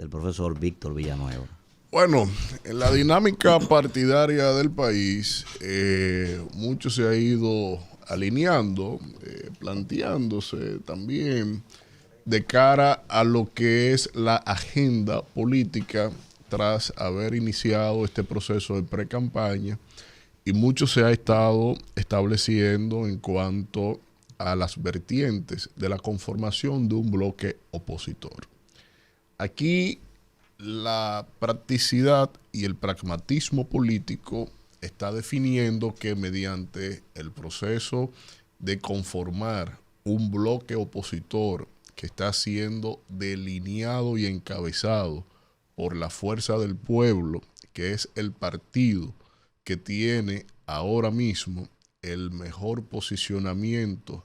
del profesor Víctor Villanueva? Bueno, en la dinámica partidaria del país, mucho se ha ido alineando, planteándose también de cara a lo que es la agenda política tras haber iniciado este proceso de pre-campaña, y mucho se ha estado estableciendo en cuanto a las vertientes de la conformación de un bloque opositor. Aquí la practicidad y el pragmatismo político está definiendo que mediante el proceso de conformar un bloque opositor que está siendo delineado y encabezado por la Fuerza del Pueblo, que es el partido que tiene ahora mismo el mejor posicionamiento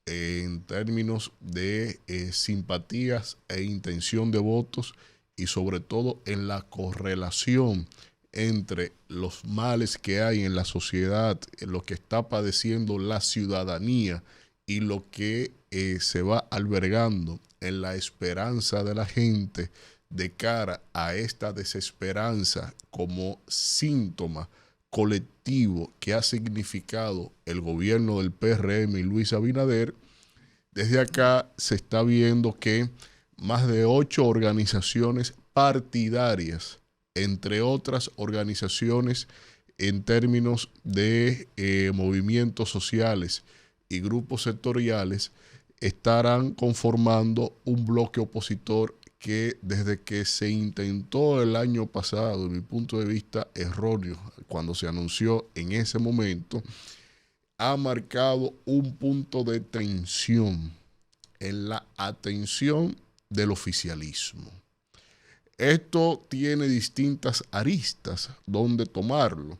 en términos de simpatías e intención de votos, y sobre todo en la correlación entre los males que hay en la sociedad, en lo que está padeciendo la ciudadanía y lo que se va albergando en la esperanza de la gente de cara a esta desesperanza como síntoma colectivo que ha significado el gobierno del PRM y Luis Abinader. Desde acá se está viendo que más de 8 organizaciones partidarias, entre otras organizaciones en términos de movimientos sociales y grupos sectoriales, estarán conformando un bloque opositor que desde que se intentó el año pasado, desde mi punto de vista erróneo, cuando se anunció en ese momento, ha marcado un punto de tensión en la atención del oficialismo. Esto tiene distintas aristas donde tomarlo,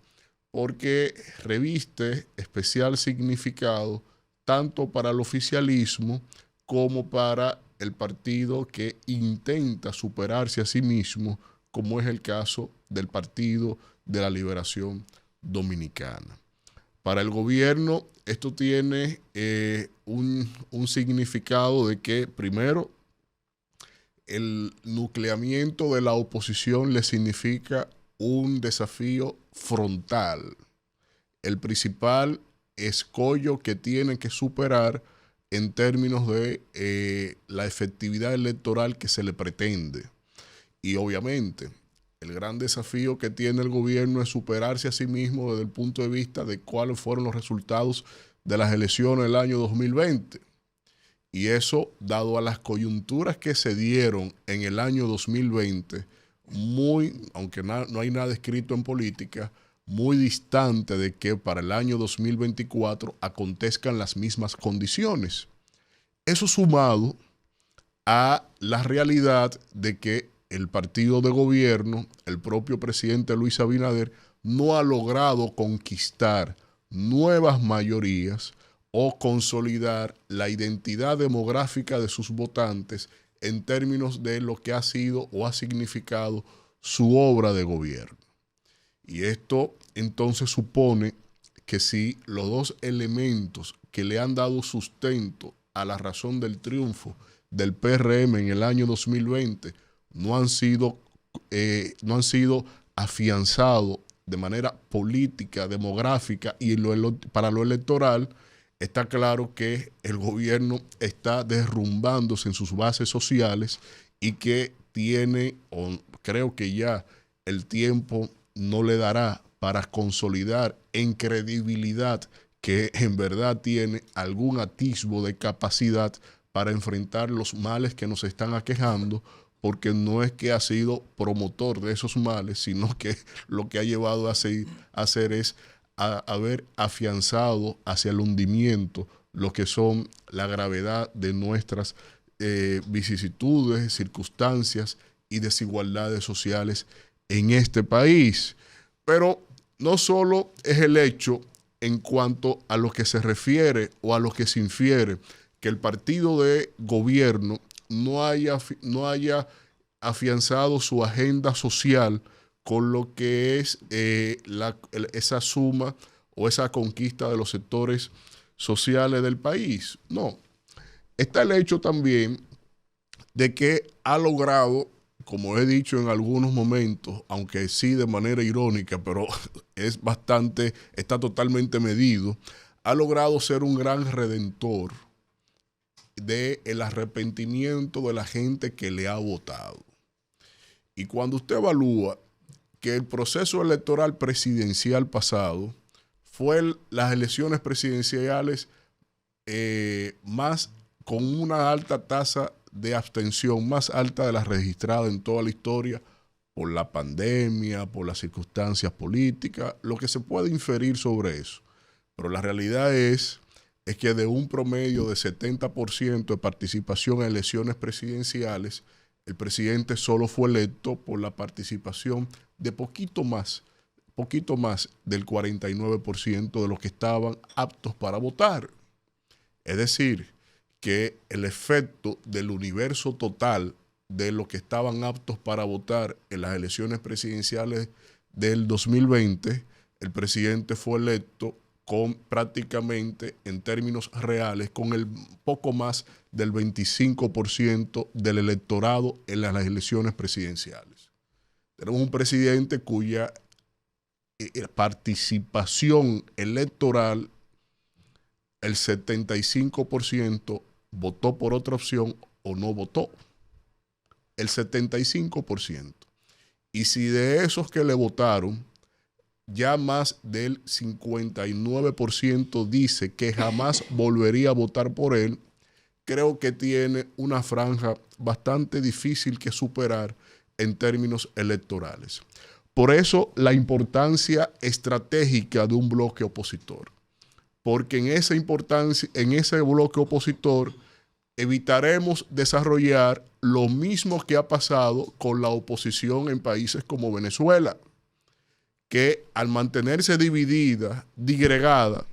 porque reviste especial significado tanto para el oficialismo como para el partido que intenta superarse a sí mismo, como es el caso del Partido de la Liberación Dominicana. Para el gobierno esto tiene un significado de que, primero, el nucleamiento de la oposición le significa un desafío frontal, el principal escollo que tiene que superar en términos de la efectividad electoral que se le pretende. Y obviamente el gran desafío que tiene el gobierno es superarse a sí mismo desde el punto de vista de cuáles fueron los resultados de las elecciones del año 2020. Y eso, dado a las coyunturas que se dieron en el año 2020, aunque no hay nada escrito en política, muy distante de que para el año 2024 acontezcan las mismas condiciones. Eso sumado a la realidad de que el partido de gobierno, el propio presidente Luis Abinader, no ha logrado conquistar nuevas mayorías o consolidar la identidad demográfica de sus votantes en términos de lo que ha sido o ha significado su obra de gobierno. Y esto entonces supone que si los dos elementos que le han dado sustento a la razón del triunfo del PRM en el año 2020 no han sido afianzados de manera política, demográfica y para lo electoral, está claro que el gobierno está derrumbándose en sus bases sociales y que creo que ya el tiempo no le dará para consolidar en credibilidad que en verdad tiene algún atisbo de capacidad para enfrentar los males que nos están aquejando, porque no es que ha sido promotor de esos males, sino que lo que ha llevado a hacer es haber afianzado hacia el hundimiento lo que son la gravedad de nuestras vicisitudes, circunstancias y desigualdades sociales en este país. Pero no solo es el hecho en cuanto a lo que se refiere o a lo que se infiere que el partido de gobierno no haya afianzado su agenda social con lo que es esa suma o esa conquista de los sectores sociales del país. No, está el hecho también de que ha logrado como he dicho en algunos momentos, aunque sí de manera irónica, pero está totalmente medido, ha logrado ser un gran redentor del arrepentimiento de la gente que le ha votado. Y cuando usted evalúa que el proceso electoral presidencial pasado fue las elecciones presidenciales más con una alta tasa de abstención, más alta de las registradas en toda la historia, por la pandemia, por las circunstancias políticas, lo que se puede inferir sobre eso. Pero la realidad es que de un promedio de 70% de participación en elecciones presidenciales, el presidente solo fue electo por la participación de poquito más del 49% de los que estaban aptos para votar. Es decir, que el efecto del universo total de los que estaban aptos para votar en las elecciones presidenciales del 2020, el presidente fue electo con prácticamente, en términos reales, con el poco más del 25% del electorado en las elecciones presidenciales. Tenemos un presidente cuya participación electoral, el 75% votó por otra opción o no votó. El 75%. Y si de esos que le votaron, ya más del 59% dice que jamás volvería a votar por él, creo que tiene una franja bastante difícil que superar en términos electorales. Por eso la importancia estratégica de un bloque opositor. Porque en ese bloque opositor evitaremos desarrollar lo mismo que ha pasado con la oposición en países como Venezuela, que al mantenerse dividida, disgregada,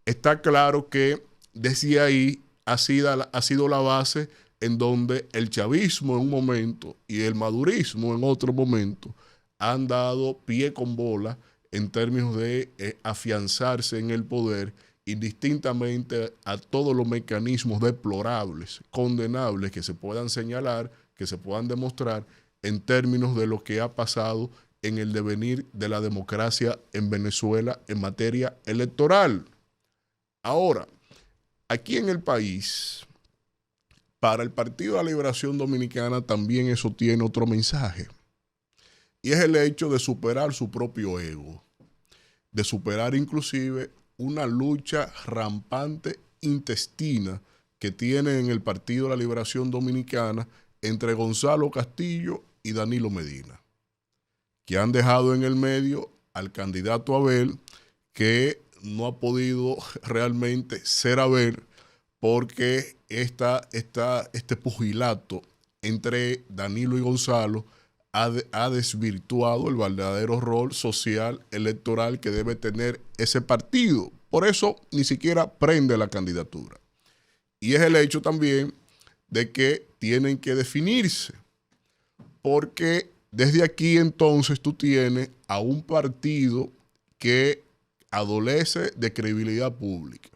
está claro que desde ahí ha sido la base en donde el chavismo en un momento y el madurismo en otro momento han dado pie con bola en términos de afianzarse en el poder, indistintamente a todos los mecanismos deplorables, condenables que se puedan señalar, que se puedan demostrar en términos de lo que ha pasado en el devenir de la democracia en Venezuela en materia electoral. Ahora, aquí en el país, para el Partido de la Liberación Dominicana también eso tiene otro mensaje. Y es el hecho de superar su propio ego, de superar inclusive una lucha rampante intestina que tiene en el Partido de la Liberación Dominicana entre Gonzalo Castillo y Danilo Medina, que han dejado en el medio al candidato Abel, que no ha podido realmente ser Abel porque este pugilato entre Danilo y Gonzalo ha desvirtuado el verdadero rol social electoral que debe tener ese partido. Por eso ni siquiera prende la candidatura. Y es el hecho también de que tienen que definirse, porque desde aquí entonces tú tienes a un partido que adolece de credibilidad pública.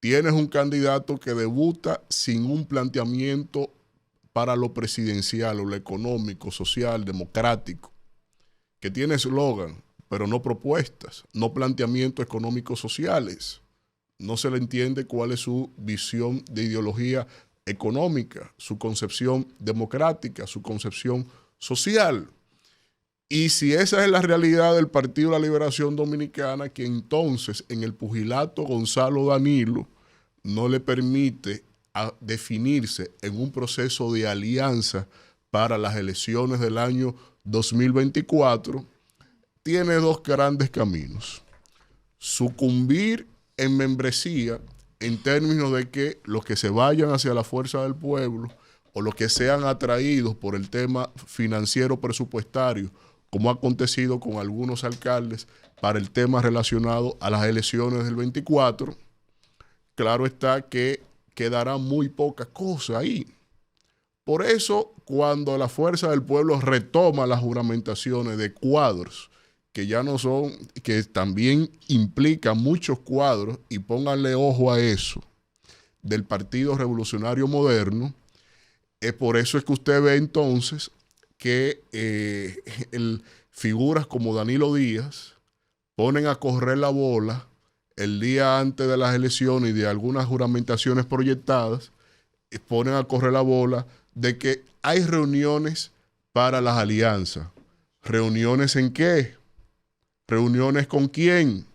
Tienes un candidato que debuta sin un planteamiento para lo presidencial o lo económico, social, democrático, que tiene eslogan, pero no propuestas, no planteamientos económicos sociales. No se le entiende cuál es su visión de ideología económica, su concepción democrática, su concepción social. Y si esa es la realidad del Partido de la Liberación Dominicana, que entonces en el pugilato Gonzalo Danilo no le permite definirse en un proceso de alianza para las elecciones del año 2024, tiene dos grandes caminos. Sucumbir en membresía en términos de que los que se vayan hacia la fuerza del pueblo o los que sean atraídos por el tema financiero presupuestario, como ha acontecido con algunos alcaldes para el tema relacionado a las elecciones del 24, claro está que quedará muy poca cosa ahí. Por eso, cuando la fuerza del pueblo retoma las juramentaciones de cuadros, que ya no son, que también implican muchos cuadros, y pónganle ojo a eso, del Partido Revolucionario Moderno, Por eso es que usted ve entonces que figuras como Danilo Díaz ponen a correr la bola el día antes de las elecciones y de algunas juramentaciones proyectadas, ponen a correr la bola de que hay reuniones para las alianzas. ¿Reuniones en qué? ¿Reuniones con quién?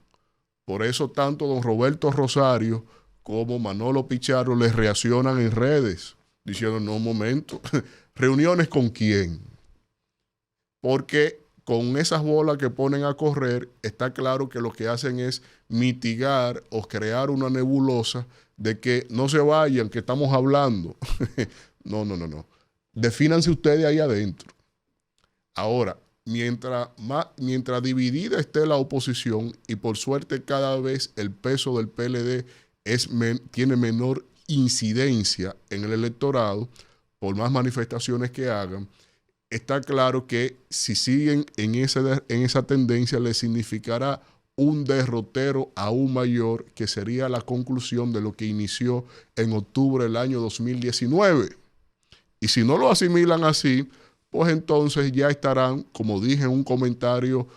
Por eso tanto don Roberto Rosario como Manolo Pichardo les reaccionan en redes, diciendo, no, un momento, ¿reuniones con quién? Porque con esas bolas que ponen a correr, está claro que lo que hacen es mitigar o crear una nebulosa de que no se vayan, que estamos hablando. No. Defínanse ustedes ahí adentro. Ahora, mientras dividida esté la oposición, y por suerte cada vez el peso del PLD tiene menor incidencia en el electorado, por más manifestaciones que hagan, está claro que si siguen en esa tendencia les significará un derrotero aún mayor, que sería la conclusión de lo que inició en octubre del año 2019. Y si no lo asimilan así, pues entonces ya estarán, como dije en un comentario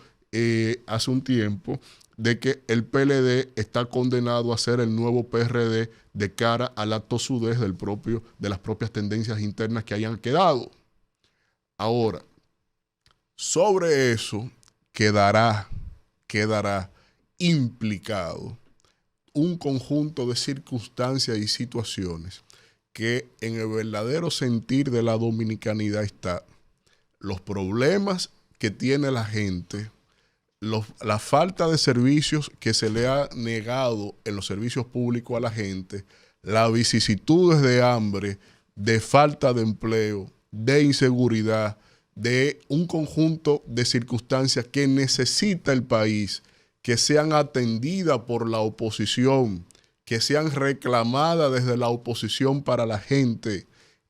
hace un tiempo, de que el PLD está condenado a ser el nuevo PRD de cara a la tosudez de las propias tendencias internas que hayan quedado. Ahora, sobre eso quedará implicado un conjunto de circunstancias y situaciones que en el verdadero sentir de la dominicanidad está los problemas que tiene la gente, la falta de servicios que se le ha negado en los servicios públicos a la gente, las vicisitudes de hambre, de falta de empleo, de inseguridad, de un conjunto de circunstancias que necesita el país, que sean atendidas por la oposición, que sean reclamadas desde la oposición para la gente.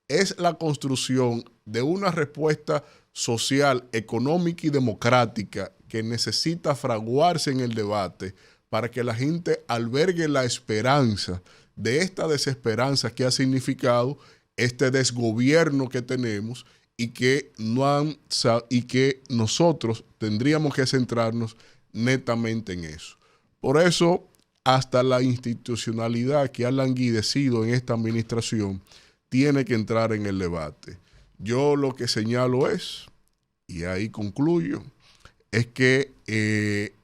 Es la construcción de una respuesta social, económica y democrática que necesita fraguarse en el debate para que la gente albergue la esperanza de esta desesperanza que ha significado este desgobierno que tenemos y que nosotros tendríamos que centrarnos netamente en eso. Por eso, hasta la institucionalidad que ha languidecido en esta administración tiene que entrar en el debate. Yo lo que señalo es, y ahí concluyo, es que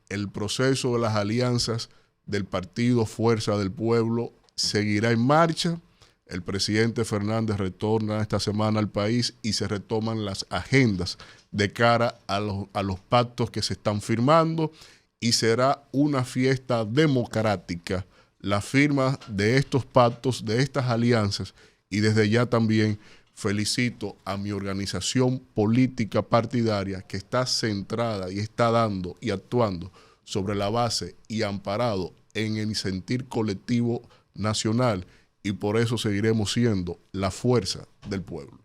el proceso de las alianzas del partido Fuerza del Pueblo seguirá en marcha. El presidente Fernández retorna esta semana al país y se retoman las agendas de cara a los pactos que se están firmando, y será una fiesta democrática la firma de estos pactos, de estas alianzas, y desde ya también felicito a mi organización política partidaria que está centrada y está dando y actuando sobre la base y amparado en el sentir colectivo nacional, y por eso seguiremos siendo la fuerza del pueblo.